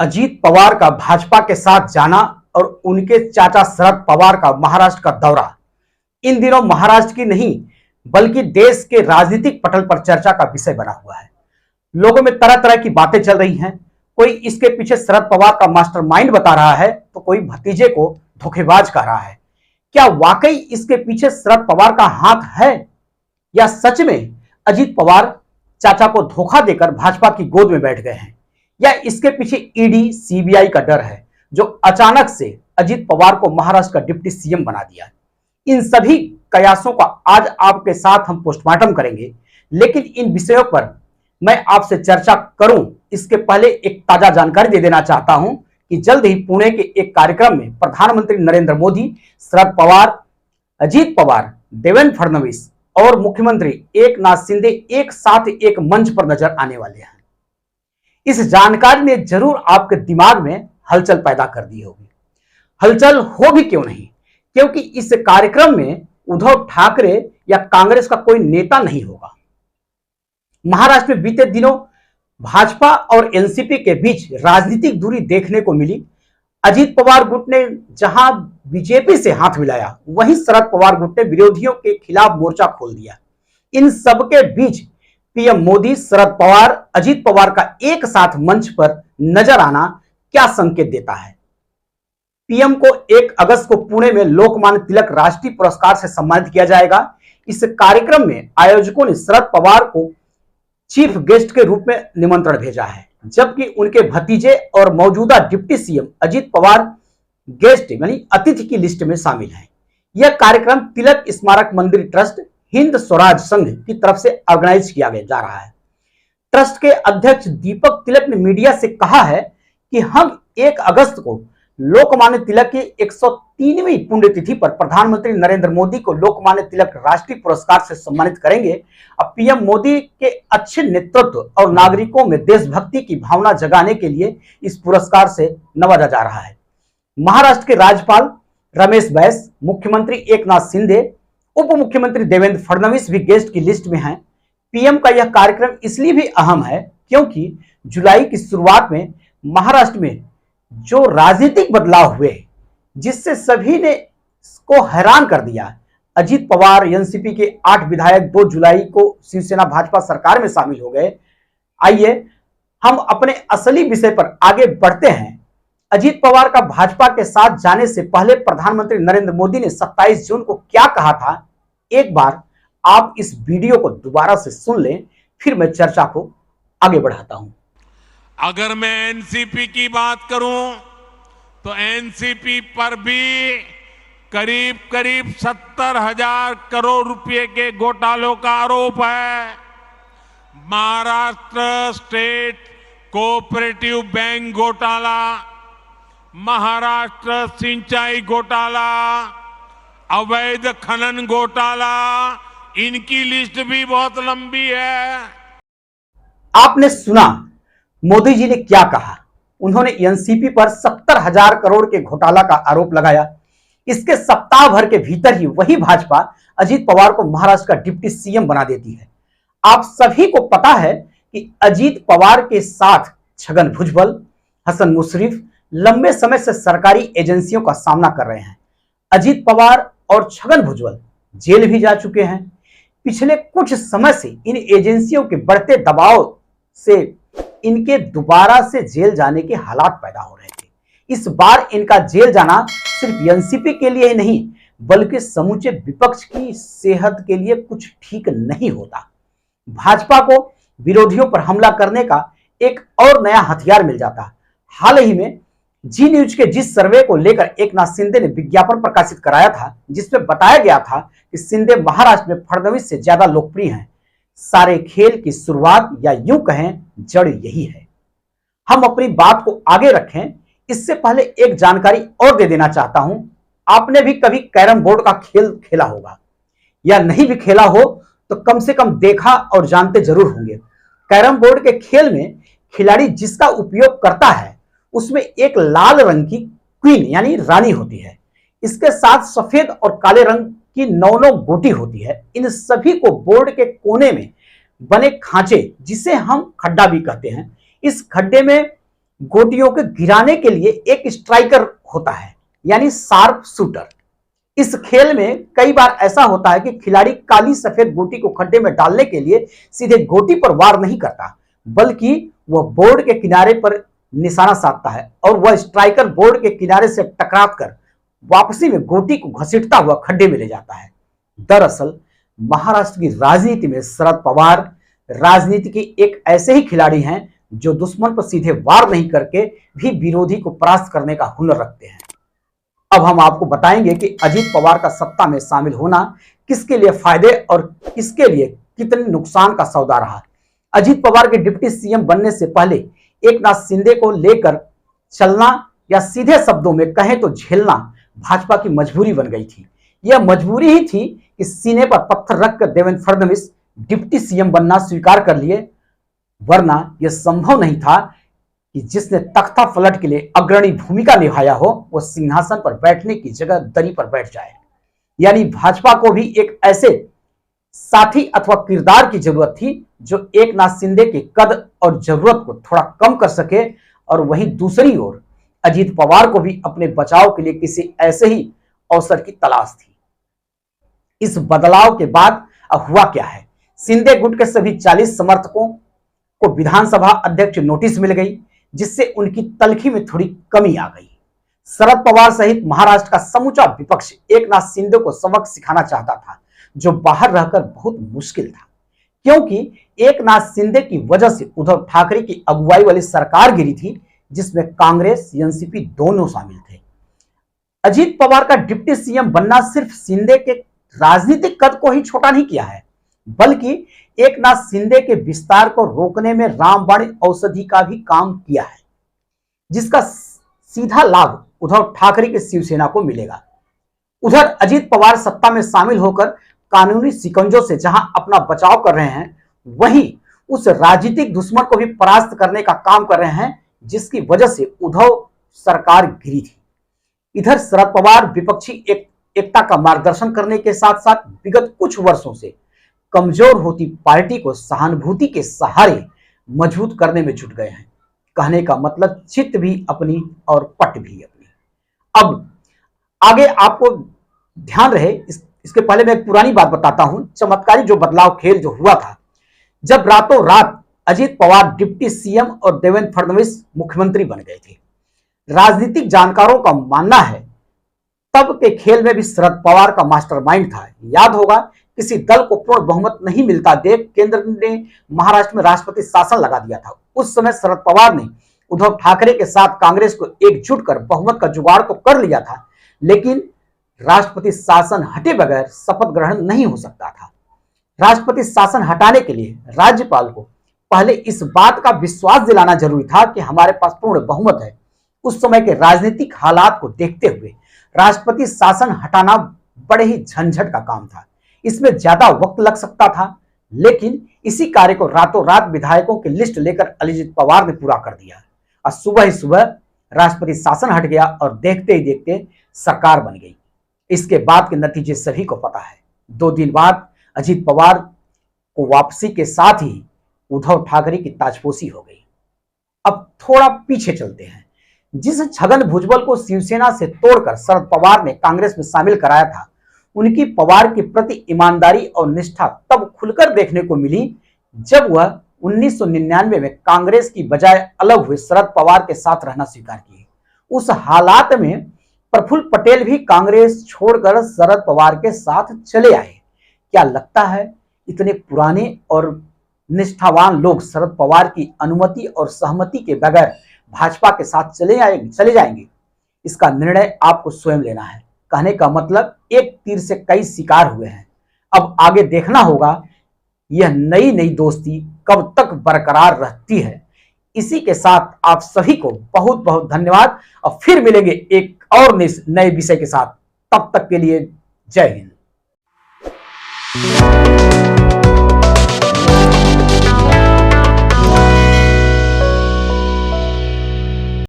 अजीत पवार का भाजपा के साथ जाना और उनके चाचा शरद पवार का महाराष्ट्र का दौरा इन दिनों महाराष्ट्र की नहीं बल्कि देश के राजनीतिक पटल पर चर्चा का विषय बना हुआ है। लोगों में तरह तरह की बातें चल रही हैं। कोई इसके पीछे शरद पवार का मास्टरमाइंड बता रहा है तो कोई भतीजे को धोखेबाज कह रहा है। क्या वाकई इसके पीछे शरद पवार का हाथ है या सच में अजीत पवार चाचा को धोखा देकर भाजपा की गोद में बैठ गए हैं, या इसके पीछे ईडी सीबीआई का डर है जो अचानक से अजीत पवार को महाराष्ट्र का डिप्टी सीएम बना दिया। इन सभी कयासों का आज आपके साथ हम पोस्टमार्टम करेंगे, लेकिन इन विषयों पर मैं आपसे चर्चा करूं इसके पहले एक ताजा जानकारी दे देना चाहता हूं कि जल्द ही पुणे के एक कार्यक्रम में प्रधानमंत्री नरेंद्र मोदी, शरद पवार, अजीत पवार, देवेंद्र फडणवीस और मुख्यमंत्री एकनाथ शिंदे एक साथ एक मंच पर नजर आने वाले हैं। इस जानकारी ने जरूर आपके दिमाग में हलचल पैदा कर दी होगी। हलचल हो भी क्यों नहीं, क्योंकि इस कार्यक्रम में उद्धव ठाकरे या कांग्रेस का कोई नेता नहीं होगा। महाराष्ट्र में बीते दिनों भाजपा और एनसीपी के बीच राजनीतिक दूरी देखने को मिली। अजीत पवार गुट ने जहां बीजेपी से हाथ मिलाया, वहीं शरद पवार गुट ने विरोधियों के खिलाफ मोर्चा खोल दिया। इन सबके बीच पीएम मोदी, शरद पवार, अजीत पवार का एक साथ मंच पर नजर आना क्या संकेत देता है? पीएम को 1 अगस्त को पुणे में लोकमान्य तिलक राष्ट्रीय पुरस्कार से सम्मानित किया जाएगा। इस कार्यक्रम में आयोजकों ने शरद पवार को चीफ गेस्ट के रूप में निमंत्रण भेजा है, जबकि उनके भतीजे और मौजूदा deputy CM Ajit Pawar guest यानी अतिथि की लिस्ट में शामिल हैं। यह कार्यक्रम तिलक स्मारक मंदिर ट्रस्ट, हिंद स्वराज संघ की तरफ से ऑर्गेनाइज किया जा रहा है। ट्रस्ट के अध्यक्ष दीपक तिलक ने मीडिया से कहा है कि हम 1 अगस्त को लोकमान्य तिलक की 103वीं पुण्यतिथि पर प्रधानमंत्री नरेंद्र मोदी को लोकमान्य तिलक राष्ट्रीय पुरस्कार से सम्मानित करेंगे। अब पीएम मोदी के अच्छे नेतृत्व और नागरिकों में देशभक्ति की भावना जगाने के लिए इस पुरस्कार से नवाजा जा रहा है। महाराष्ट्र के राज्यपाल रमेश बैस, मुख्यमंत्री एकनाथ शिंदे, उप मुख्यमंत्री देवेंद्र फडणवीस भी गेस्ट की लिस्ट में हैं। पीएम का यह कार्यक्रम इसलिए भी अहम है क्योंकि जुलाई की शुरुआत में महाराष्ट्र में जो राजनीतिक बदलाव हुए जिससे सभी ने को हैरान कर दिया। अजीत पवार एनसीपी के 8 विधायक 2 जुलाई को शिवसेना भाजपा सरकार में शामिल हो गए। आइए हम अपने असली विषय पर आगे बढ़ते हैं। अजीत पवार का भाजपा के साथ जाने से पहले प्रधानमंत्री नरेंद्र मोदी ने 27 जून को क्या कहा था, एक बार आप इस वीडियो को दोबारा से सुन लें, फिर मैं चर्चा को आगे बढ़ाता हूं। अगर मैं एनसीपी की बात करूं तो एनसीपी पर भी करीब करीब 70,000 करोड़ रुपए के घोटालों का आरोप है। महाराष्ट्र स्टेट कोऑपरेटिव बैंक घोटाला, महाराष्ट्र सिंचाई घोटाला, अवैध खनन घोटाला, इनकी लिस्ट भी बहुत लंबी है। आपने सुना मोदी जी ने क्या कहा। उन्होंने एनसीपी पर 70,000 करोड़ के घोटाला का आरोप लगाया। इसके सप्ताह भर के भीतर ही वही भाजपा अजीत पवार को महाराष्ट्र का डिप्टी सीएम बना देती है। आप सभी को पता है कि अजीत पवार के साथ छगन भुजबल, हसन मुशर्रफ लंबे समय से सरकारी एजेंसियों का सामना कर रहे हैं। अजीत पवार और छगन भुजबल जेल भी जा चुके हैं। पिछले कुछ समय से इन एजेंसियों के बढ़ते दबाव से इनके दोबारा से जेल जाने के हालात पैदा हो रहे थे। इस बार इनका जेल जाना सिर्फ एनसीपी के लिए ही नहीं बल्कि समूचे विपक्ष की सेहत के लिए कुछ ठीक नहीं होता। भाजपा को विरोधियों पर हमला करने का एक और नया हथियार मिल जाता। हाल ही में जी न्यूज के जिस सर्वे को लेकर एकनाथ शिंदे ने विज्ञापन प्रकाशित कराया था, जिसमें बताया गया था कि शिंदे महाराष्ट्र में फडणवीस से ज्यादा लोकप्रिय हैं। सारे खेल की शुरुआत या यूं कहें जड़ यही है। हम अपनी बात को आगे रखें, इससे पहले एक जानकारी और दे देना चाहता हूं। आपने भी कभी कैरम बोर्ड का खेल खेला होगा या नहीं भी खेला हो तो कम से कम देखा और जानते जरूर होंगे। कैरम बोर्ड के खेल में खिलाड़ी जिसका उपयोग करता है उसमें एक लाल रंग की क्वीन यानी रानी होती है। इसके साथ सफेद और काले रंग की 9 गोटी होती है। इन सभी को बोर्ड के कोने में बने खांचे, जिसे हम खड्डा भी कहते हैं, इस खड्डे में गोटियों के गिराने के लिए एक स्ट्राइकर होता है, यानी शार्प शूटर। इस खेल में कई बार ऐसा होता है कि खिलाड़ी काली सफेद गोटी को खड्डे में डालने के लिए सीधे गोटी पर वार नहीं करता, बल्कि वह बोर्ड के किनारे पर निशाना साधता है और वह स्ट्राइकर बोर्ड के किनारे से टकराकर वापसी में गोटी को घसीटता हुआ खड्डे में ले जाता है। दरअसल महाराष्ट्र की राजनीति में शरद पवार राजनीति के एक ऐसे ही खिलाड़ी हैं जो दुश्मन पर सीधे वार नहीं करके भी विरोधी को परास्त करने का हुनर रखते हैं। अब हम आपको बताएंगे कि अजीत पवार का सत्ता में शामिल होना किसके लिए फायदे और किसके लिए कितने नुकसान का सौदा रहा। अजीत पवार के डिप्टी सीएम बनने से पहले एकनाथ शिंदे को लेकर चलना या सीधे शब्दों में कहें तो झेलना भाजपा की मजबूरी बन गई थी। यह मजबूरी ही थी कि सीने पर पत्थर रखकर देवेंद्र फडणवीस डिप्टी सीएम बनना स्वीकार कर लिए, वरना यह संभव नहीं था कि जिसने तख्ता पलट के लिए अग्रणी भूमिका निभाया हो वह सिंहासन पर बैठने की जगह दरी पर बैठ जाए। यानी भाजपा को भी एक ऐसे साथी अथवा किरदार की जरूरत थी जो एकनाथ शिंदे के कद और जरूरत को थोड़ा कम कर सके, और वहीं दूसरी ओर अजीत पवार को भी अपने बचाव के लिए किसी ऐसे ही अवसर की तलाश थी। इस बदलाव के बाद अब हुआ क्या है? शिंदे गुट के सभी 40 समर्थकों को विधानसभा अध्यक्ष नोटिस मिल गई, जिससे उनकी तलखी में थोड़ी कमी आ गई। शरद पवार सहित महाराष्ट्र का समूचा विपक्ष एकनाथ शिंदे को सबक सिखाना चाहता था, जो बाहर रहकर बहुत मुश्किल था, क्योंकि एकनाथ शिंदे की वजह से उद्धव ठाकरे की अगुवाई वाली सरकार गिरी थी, जिसमें कांग्रेस एनसीपी दोनों शामिल थे। अजीत पवार का डिप्टी सीएम बनना सिर्फ शिंदे के राजनीतिक कद को ही छोटा नहीं किया है, बल्कि एकनाथ शिंदे के विस्तार को रोकने में रामबाण औषधि का भी काम किया है, जिसका सीधा लाभ उद्धव ठाकरे की शिवसेना को मिलेगा। उधर अजीत पवार सत्ता में शामिल होकर कानूनी शिकंजों से जहां अपना बचाव कर रहे हैं, वहीं उस राजनीतिक दुश्मन को भी परास्त करने का काम कर रहे हैं, जिसकी वजह से उद्धव सरकार गिरी थी। इधर शरद पवार विपक्षी एकता का मार्गदर्शन करने के साथ साथ विगत कुछ वर्षों से कमजोर होती पार्टी को सहानुभूति के सहारे मजबूत करने में जुट गए हैं। कहने का मतलब चित भी अपनी और पट भी अपनी। अब आगे आपको ध्यान रहे, इसके पहले मैं एक पुरानी बात बताता हूं। चमत्कारी जो बदलाव खेल जो हुआ था, जब रातों रात अजीत पवार डिप्टी सीएम और देवेंद्र फडणवीस मुख्यमंत्री बन गए थे। राजनीतिक जानकारों का मानना है तब के खेल में भी शरद पवार का मास्टरमाइंड था। याद होगा, किसी दल को पूर्ण बहुमत नहीं मिलता देख केंद्र ने महाराष्ट्र में राष्ट्रपति शासन लगा दिया था। उस समय शरद पवार ने उद्धव ठाकरे के साथ कांग्रेस को एकजुट कर बहुमत का जुगाड़ तो कर लिया था, लेकिन राष्ट्रपति शासन हटे बगैर शपथ ग्रहण नहीं हो सकता था। राष्ट्रपति शासन हटाने के लिए राज्यपाल को पहले इस बात का विश्वास दिलाना जरूरी था कि हमारे पास पूर्ण बहुमत है। उस समय के राजनीतिक हालात को देखते हुए राष्ट्रपति शासन हटाना बड़े ही झंझट का काम था। इसमें ज्यादा वक्त लग सकता था, लेकिन इसी कार्य को रातों रात विधायकों की लिस्ट लेकर अजीत पवार ने पूरा कर दिया और सुबह ही सुबह राष्ट्रपति शासन हट गया और देखते ही देखते सरकार बन गई। इसके बाद के नतीजे सभी को पता है। 2 दिन बाद अजीत पवार को वापसी के साथ ही उद्धव ठाकरे की ताजपोशी हो गई। अब थोड़ा पीछे चलते हैं। जिस छगन भुजबल को शिवसेना से तोड़कर शरद पवार ने कांग्रेस में शामिल कराया था, उनकी पवार के प्रति ईमानदारी और निष्ठा तब खुलकर देखने को मिली जब वह 1999 में कांग्रेस की बजाय अलग हुए शरद पवार के साथ रहना स्वीकार किए। उस हालात में प्रफुल्ल पटेल भी कांग्रेस छोड़कर शरद पवार के साथ चले आए। क्या लगता है इतने पुराने और निष्ठावान लोग शरद पवार की अनुमति और सहमति के बगैर भाजपा के साथ चले जाएंगे? इसका निर्णय आपको स्वयं लेना है। कहने का मतलब एक तीर से कई शिकार हुए हैं। अब आगे देखना होगा यह नई दोस्ती कब तक बरकरार रहती है। इसी के साथ आप सभी को बहुत बहुत धन्यवाद और फिर मिलेंगे एक और नए विषय के साथ। तब तक के लिए जय हिंद।